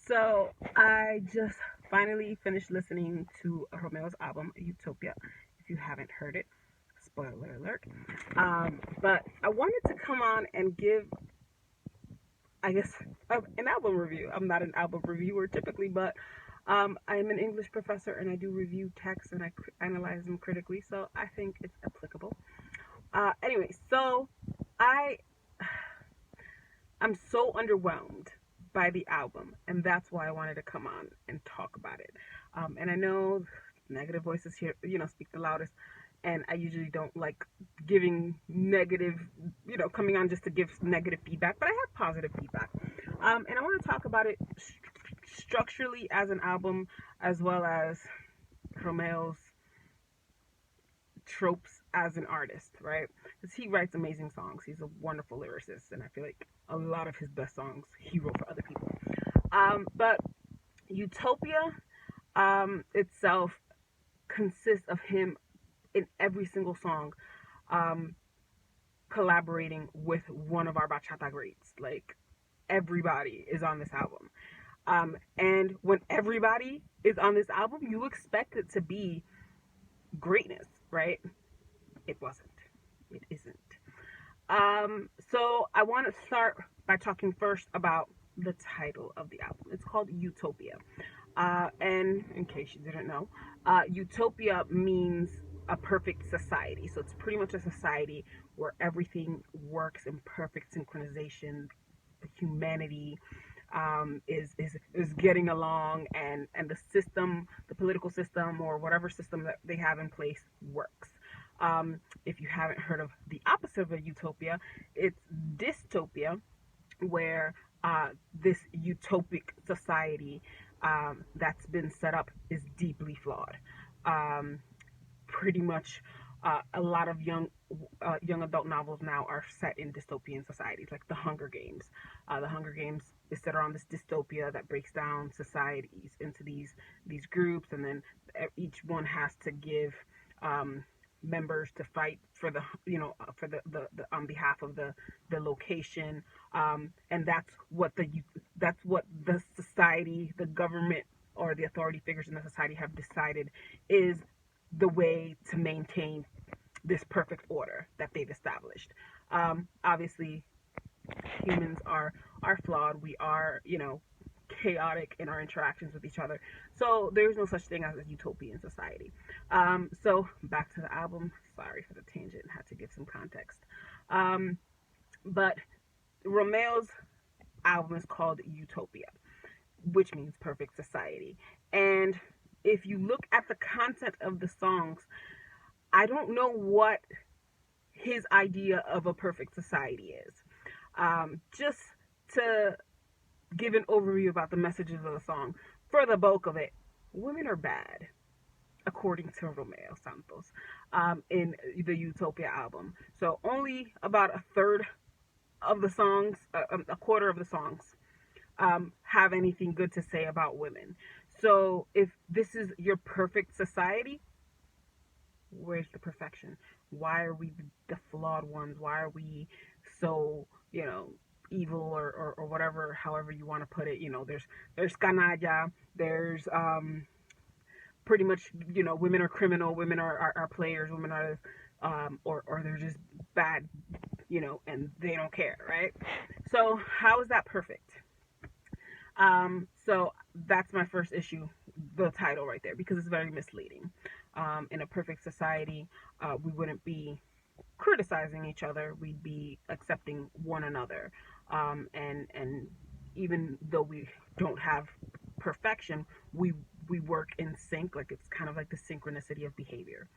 So I just finally finished listening to Romeo's album Utopia. If you haven't heard it, spoiler alert. But I wanted to come on and give, I guess, an album review. I'm not an album reviewer typically, but I'm an English professor and I do review texts and I analyze them critically, so I think it's applicable. Anyway, so I I'm so underwhelmed by the album, and that's why I wanted to come on and talk about it. And I know negative voices here, speak the loudest, and I usually don't like giving negative, coming on just to give negative feedback, but I have positive feedback. And I want to talk about it structurally as an album, as well as Romeo's tropes as an artist, right? Because he writes amazing songs. He's a wonderful lyricist, and I feel like a lot of his best songs he wrote for other people. But Utopia itself consists of him in every single song collaborating with one of our bachata greats. Like, everybody is on this album. And when everybody is on this album, you expect it to be greatness, right? It wasn't. It isn't. So I want to start by talking first about the title of the album. It's called Utopia. And in case you didn't know, Utopia means a perfect society. So it's pretty much a society where everything works in perfect synchronization. Humanity is getting along, and the system, the political system, or whatever system that they have in place works. If you haven't heard of the opposite of a utopia, it's dystopia, where this utopic society that's been set up is deeply flawed. Um, Pretty much a lot of young adult novels now are set in dystopian societies, like The Hunger Games. The Hunger Games is set around this dystopia that breaks down societies into these groups, and then each one has to give um, members to fight for the on behalf of the location, and that's what the society, the government, or the authority figures in the society have decided is the way to maintain this perfect order that they've established. Obviously, humans are flawed. We are, chaotic in our interactions with each other. So there's no such thing as a utopian society. So back to the album. Sorry for the tangent. Had to give some context. But Romeo's album is called Utopia, which means perfect society. And if you look at the content of the songs, I don't know what his idea of a perfect society is. Just to give an overview about the messages of the song, for the bulk of it, women are bad, according to Romeo Santos, in the Utopia album. So only about a third of the songs, a quarter of the songs, have anything good to say about women. So if this is your perfect society, where's the perfection? Why are we the flawed ones? Why are we so, evil, or whatever, however you want to put it? There's canalla, there's pretty much, women are criminal, women are players, women are or they're just bad, and they don't care, right? So how is that perfect? So that's my first issue, the title right there, because it's very misleading. In a perfect society, we wouldn't be criticizing each other; we'd be accepting one another. And even though we don't have perfection, we work in sync. Like, it's kind of like the synchronicity of behavior.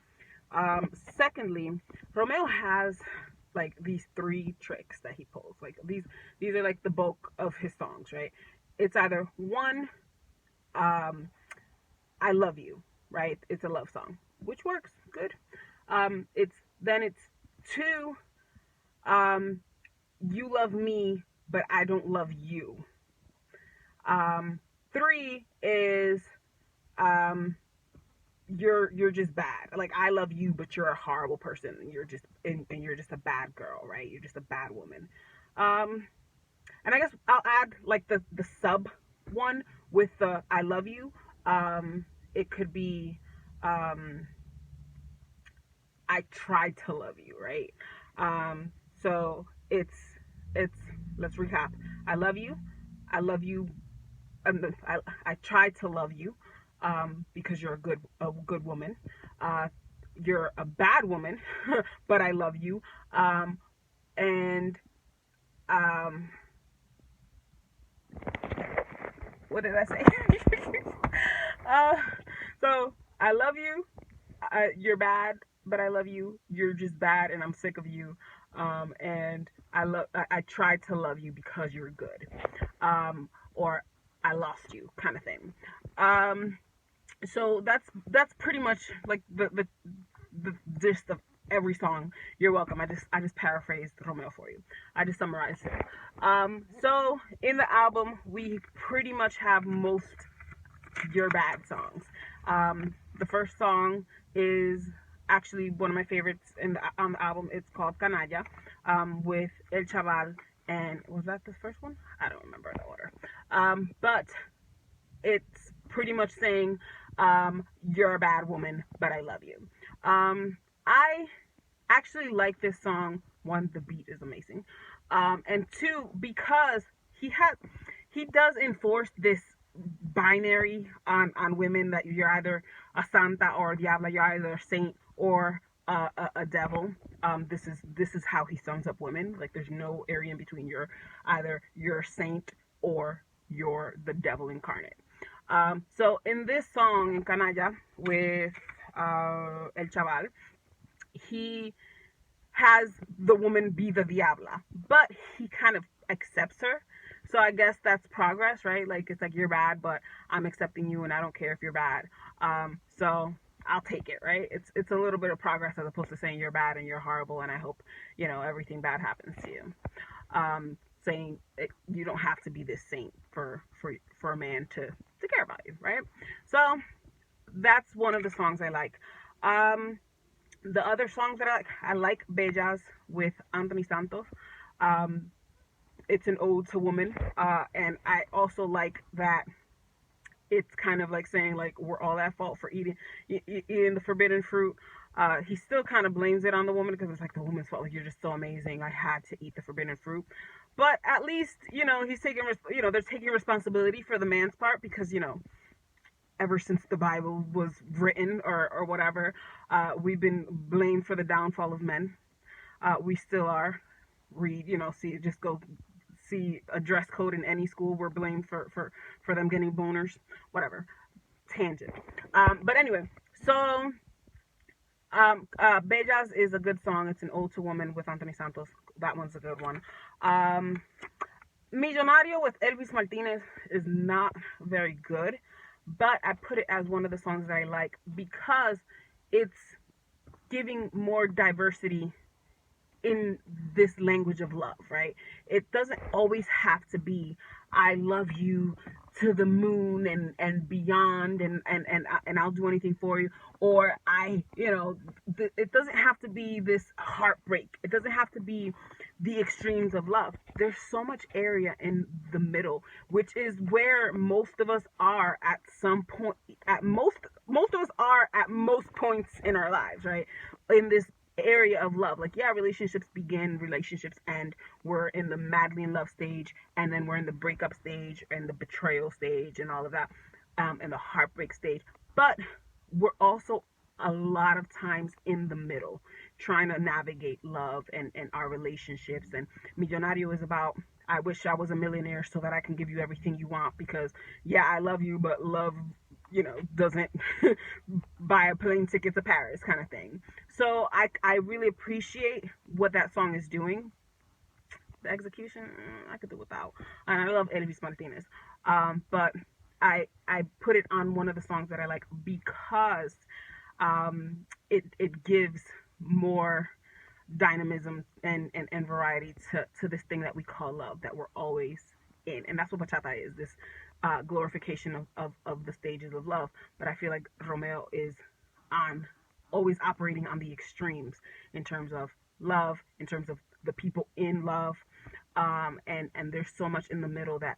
Secondly, Romeo has like these three tricks that he pulls. Like, these are like the bulk of his songs, right? It's either one, I love you, right? It's a love song, which works good. It's two, you love me, but I don't love you. Three is, um, you're just bad. Like, I love you, but you're a horrible person. And you're just a bad girl, right? You're just a bad woman. Um, and I guess I'll add like the sub one, with the I love you, it could be um, I tried to love you, right? So it's let's recap. I love you. I love you. I tried to love you because you're a good woman. Uh, you're a bad woman, but I love you. And um, what did I say? uh, so I love you. You're bad, but I love you. You're just bad, and I'm sick of you. And I tried to love you because you're good. Or I lost you, kind of thing. Um, so that's pretty much like the gist of every song. You're welcome. I just paraphrased Romeo for you. I just summarized it. So in the album, we pretty much have most Your Bad songs. The first song is actually one of my favorites on the album. It's called Canalla, with El Chaval. And was that the first one? I don't remember the order. But it's pretty much saying, you're a bad woman, but I love you. I actually like this song. One, the beat is amazing. And two, because he has he does enforce this binary on women, that you're either a santa or a diabla, you're either a saint or a devil. This is how he sums up women. Like there's no area in between. You're a saint or you're the devil incarnate. So in this song, in Canalla, with El Chaval, he has the woman be the diabla, but he kind of accepts her. So I guess that's progress, right? Like it's like you're bad, but I'm accepting you, and I don't care if you're bad. So I'll take it, right? It's a little bit of progress as opposed to saying you're bad and you're horrible, and I hope everything bad happens to you. Saying you don't have to be this saint for a man to care about you, right? So that's one of the songs I like. The other songs that I like Bellas with Anthony Santos. Um, it's an ode to woman, and I also like that it's kind of like saying like we're all at fault for eating the forbidden fruit. He still kind of blames it on the woman because it's like the woman's fault. Like you're just so amazing. I had to eat the forbidden fruit, but at least he's taking they're taking responsibility for the man's part because ever since the Bible was written or whatever, we've been blamed for the downfall of men. We still are. Read, see, just go see a dress code in any school. We're blamed for them getting boners, whatever. Tangent. But anyway, so Bellas is a good song. It's an ode to woman with Anthony Santos. That one's a good one. Millonario with Elvis Martinez is not very good, but I put it as one of the songs that I like because it's giving more diversity in this language of love, right? It doesn't always have to be I love you to the moon and beyond, and I'll do anything for you, or it doesn't have to be this heartbreak. It doesn't have to be the extremes of love. There's so much area in the middle, which is where most of us are at some point. At most of us are at most points in our lives, right? In this area of love. Like, yeah, relationships begin, relationships end. We're in the madly in love stage, and then we're in the breakup stage and the betrayal stage and all of that, and the heartbreak stage. But we're also a lot of times in the middle, trying to navigate love and our relationships. And Millonario is about, I wish I was a millionaire so that I can give you everything you want, because yeah, I love you, but love doesn't buy a plane ticket to Paris, kind of thing. So I really appreciate what that song is doing. The execution, I could do without. And I love Elvis Martinez. But I put it on one of the songs that I like because it gives more dynamism and variety to this thing that we call love, that we're always in. And that's what bachata is, this glorification of the stages of love. But I feel like Romeo is on always operating on the extremes in terms of love, in terms of the people in love, and there's so much in the middle that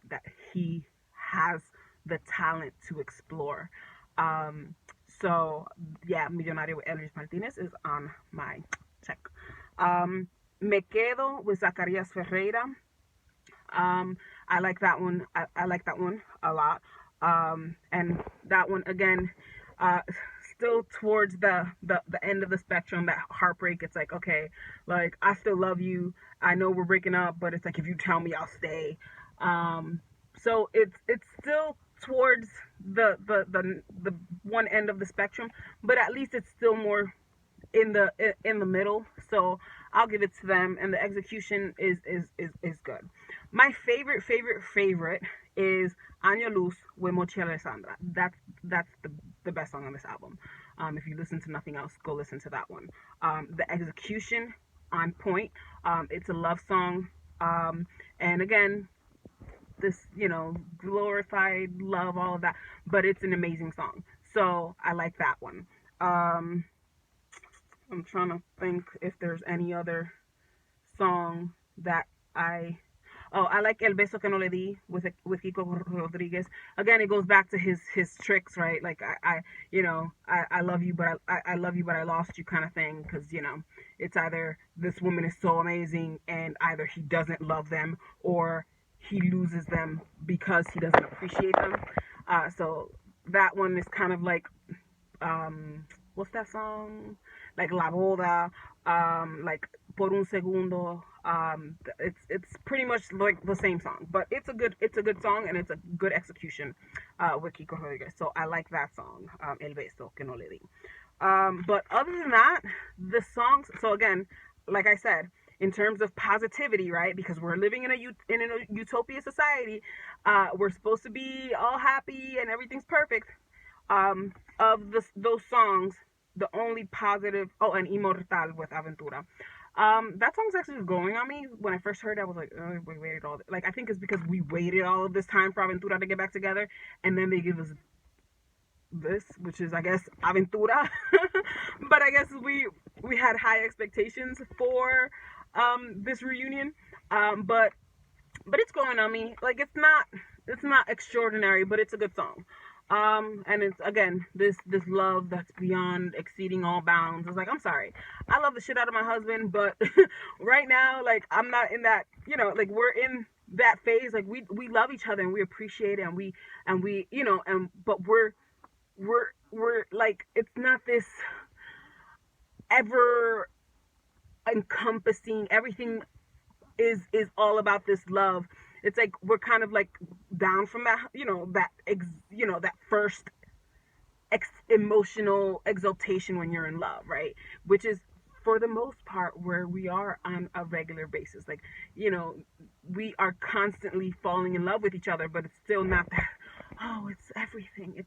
he has the talent to explore. Um, so yeah, Millonario with Elvis Martinez is on my check. Um, Me Quedo with Zacarias Ferreira. Um, I like that one. I like that one a lot. And that one again, uh, still towards the end of the spectrum. That heartbreak. It's like, okay, like I still love you. I know we're breaking up, but it's like if you tell me, I'll stay. Um, so it's still towards the one end of the spectrum, but at least it's still more in the middle. So I'll give it to them, and the execution is good. My favorite is Año Luz with Mochi Alessandra. That's the best song on this album. If you listen to nothing else, go listen to that one. The execution on point. It's a love song, and again, this glorified love, all of that, but it's an amazing song. So I like that one. Um, I'm trying to think if there's any other song that I. Oh, I like El Beso Que No Le Di with Kiko Rodriguez. Again, it goes back to his tricks, right? Like I love you, but I love you, but I lost you, kind of thing. Because it's either this woman is so amazing, and either he doesn't love them, or he loses them because he doesn't appreciate them. So that one is kind of like what's that song? Like La Boda, like Por un Segundo. It's pretty much like the same song, but it's a good song, and it's a good execution with Kiko Rodriguez. So I like that song, El Beso Que No Le Di. But other than that, the songs. So again, like I said, in terms of positivity, right? Because we're living in a utopia society, we're supposed to be all happy and everything's perfect. Those songs, the only positive. Oh, and Immortal with Aventura. That song's actually growing on me. When I first heard it, I was like, oh, we waited all. Like, I think it's because we waited all of this time for Aventura to get back together, and then they give us this, which is, I guess, Aventura. But I guess we had high expectations for this reunion. But it's growing on me. Like, it's not extraordinary, but it's a good song. And it's, again, this love that's beyond exceeding all bounds. It's like, I'm sorry, I love the shit out of my husband, but right now, like, I'm not in that, like, we're in that phase. Like, we love each other, and we appreciate it, and we but we're like, it's not this ever encompassing. Everything is all about this love. It's like we're kind of like down from that, that first emotional exaltation when you're in love, right? Which is, for the most part, where we are on a regular basis. Like, we are constantly falling in love with each other, but it's still not that, oh, it's everything.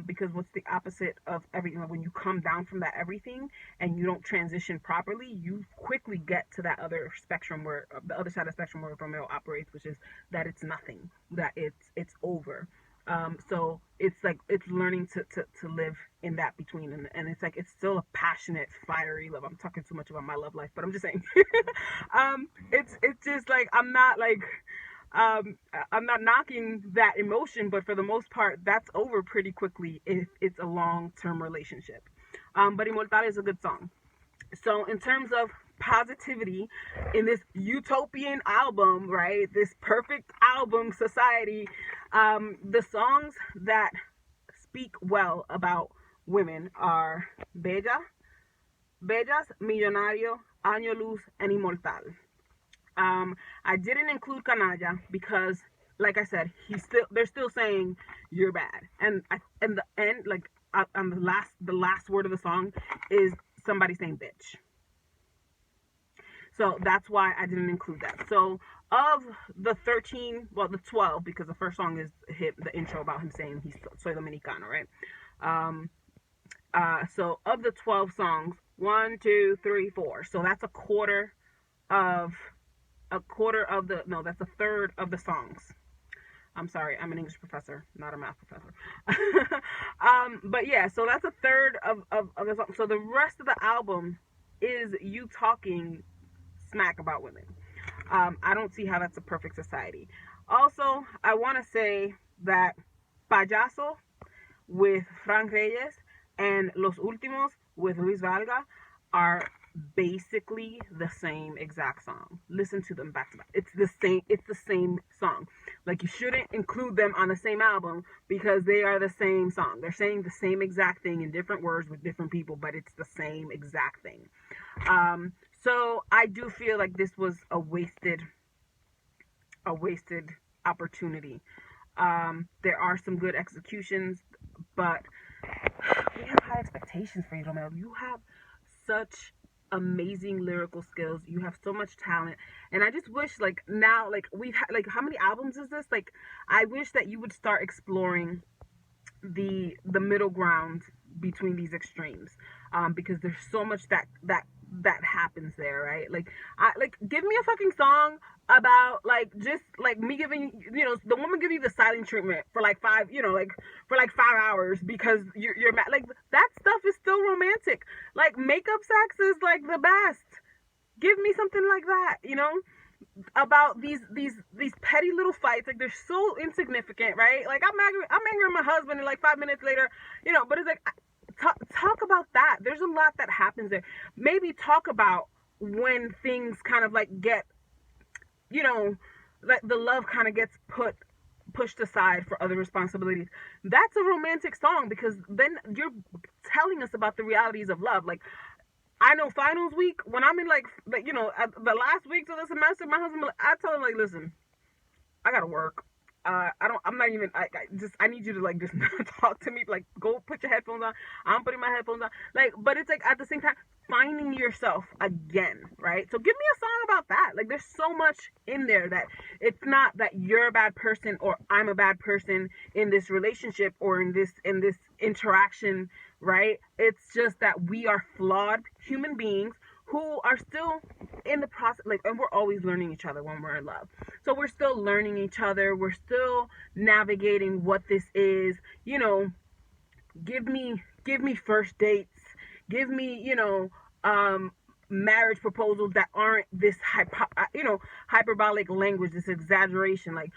Because what's the opposite of everything? When you come down from that everything and you don't transition properly, you quickly get to that other spectrum, where the other side of the spectrum where Romeo operates, which is that it's nothing, that it's over. So it's like, it's learning to live in that between, and it's like, it's still a passionate, fiery love. I'm talking too much about my love life, but I'm just saying. It's just like, I'm not knocking that emotion, but for the most part, that's over pretty quickly if it's a long-term relationship. But Immortal is a good song. So in terms of positivity in this utopian album, right? This perfect album society, the songs that speak well about women are Bellas, Millonario, Año Luz, and Immortal. I didn't include Canalla because, like I said, they're still saying you're bad, and the end, like, on the last word of the song is somebody saying bitch. So that's why I didn't include that. So of the 13, well, the 12, because the first song is the intro about him saying he's soy dominicano, right? Um, so of the 12 songs, one, two, three, four. So that's of that's a third of the songs. I'm sorry, I'm an English professor, not a math professor. But yeah, so that's a third of the song. So the rest of the album is you talking smack about women. I don't see how that's a perfect society. Also, I want to say that Payaso with Frank Reyes and Los Últimos with Luis Valga are basically the same exact song. Listen to them back to back. It's the same. It's the same song. Like, you shouldn't include them on the same album because they are the same song. They're saying the same exact thing in different words with different people, but it's the same exact thing. So I do feel like this was a wasted opportunity. There are some good executions, but we have high expectations for you, Romeo. You have such amazing lyrical skills. You have so much talent, and I just wish, like, now, like, we've had, like, how many albums is this? Like, I wish that you would start exploring the middle ground between these extremes, because there's so much that happens there, right? Like, give me a fucking song about, like, just like me giving, the woman give you the silent treatment for like for like 5 hours because you're mad. Like, that stuff is still romantic. Like, makeup sex is like the best. Give me something like that, about these petty little fights. Like, they're so insignificant, right? Like, I'm angry with my husband, and like 5 minutes later, but it's like, talk about that. There's a lot that happens there. Maybe talk about when things kind of like get, like, the love kind of gets pushed aside for other responsibilities. That's a romantic song, because then you're telling us about the realities of love. Like, I know finals week, when I'm in like the last weeks of the semester, my husband, I tell him, like, listen, I gotta work. I'm not even, I need you to, like, just not talk to me. Like, go put your headphones on. I'm putting my headphones on. Like, but it's like, at the same time, finding yourself again, right? So give me a song about that. Like, there's so much in there that it's not that you're a bad person or I'm a bad person in this relationship or in this interaction, right? It's just that we are flawed human beings who are still in the process, like, and we're always learning each other when we're in love. So we're still learning each other. We're still navigating what this is. Give me first dates. Give me, marriage proposals that aren't this hyperbolic language, this exaggeration. Like,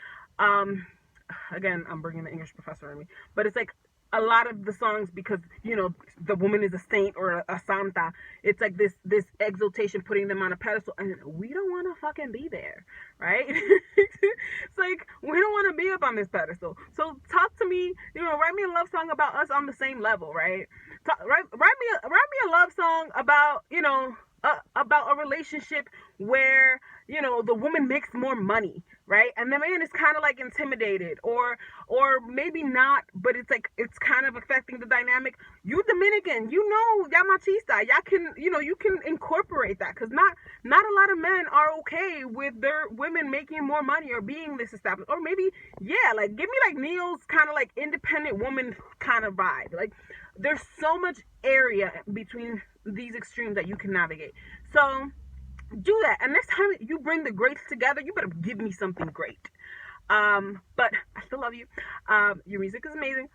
again, I'm bringing the English professor in me, but it's like, a lot of the songs, because the woman is a saint or a santa, it's like this exaltation, putting them on a pedestal, and we don't want to fucking be there, right? It's like, we don't want to be up on this pedestal. So talk to me, write me a love song about us on the same level, right? Write me a love song about about a relationship where the woman makes more money, right, and the man is kind of like intimidated, or maybe not, but it's like, it's kind of affecting the dynamic. You Dominican, y'all machista, y'all can, you can incorporate that, because not a lot of men are okay with their women making more money or being this established. Or maybe, yeah, like, give me like Neil's kind of like independent woman kind of vibe. Like, there's so much area between these extremes that you can navigate. So do that, and next time you bring the greats together, you better give me something great. But I still love you. Your music is amazing.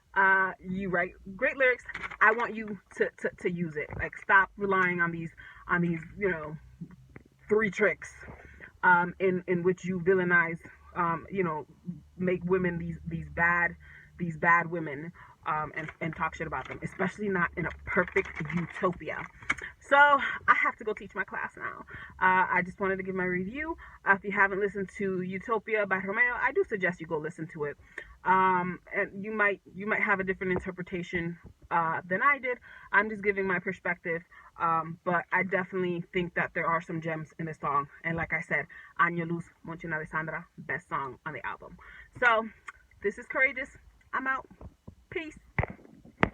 You write great lyrics. I want you to use it. Like, stop relying on these 3 tricks in which you villainize, make women these bad women, and talk shit about them, especially not in a perfect utopia. So I have to go teach my class now. I just wanted to give my review. If you haven't listened to Utopia by Romeo, I do suggest you go listen to it. And you might have a different interpretation than I did. I'm just giving my perspective. But I definitely think that there are some gems in this song. And like I said, Año Luz, Monchina Alessandra, best song on the album. So this is Courageous. I'm out. Peace.